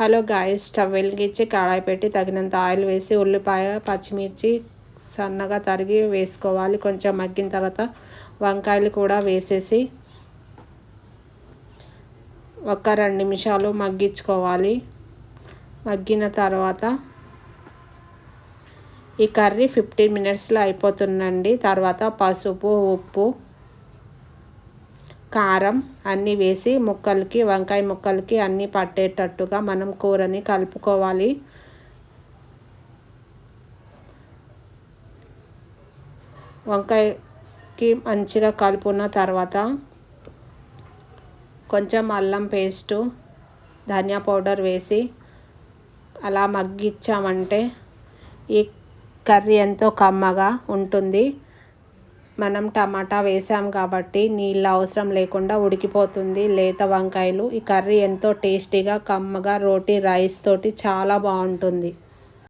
Hello guys, stove వెలిగించి కడాయి పెట్టి తగినంత ఆయిల్ వేసి ఉల్లిపాయ పచ్చిమిర్చి సన్నగా తరిగి వేసుకోవాలి. కొంచెం మగ్గిన తర్వాత వంకాయలు కూడా వేసేసి ఒక 2 నిమిషాలు మగ్గించుకోవాలి. మగ్గిన తర్వాత ఈ కర్రీ 15 మినిట్స్లో అయిపోతుందండి. తర్వాత పసుపు, ఉప్పు, కారం అన్నీ వేసి వంకాయ ముక్కలకి అన్నీ పట్టేటట్టుగా మనం కూరని కలుపుకోవాలి. వంకాయకి మంచిగా కలుపుకున్న తర్వాత కొంచెం అల్లం పేస్టు, ధనియా పౌడర్ వేసి అలా మగ్గించామంటే ఈ కర్రీ ఎంతో కమ్మగా ఉంటుంది. మనం టమాటా వేసాం కాబట్టి నీళ్ళ అవసరం లేకుండా ఉడికిపోతుంది లేత వంకాయలు. ఈ కర్రీ ఎంతో టేస్టీగా కమ్మగా రోటీ రైస్ తోటి చాలా బాగుంటుంది.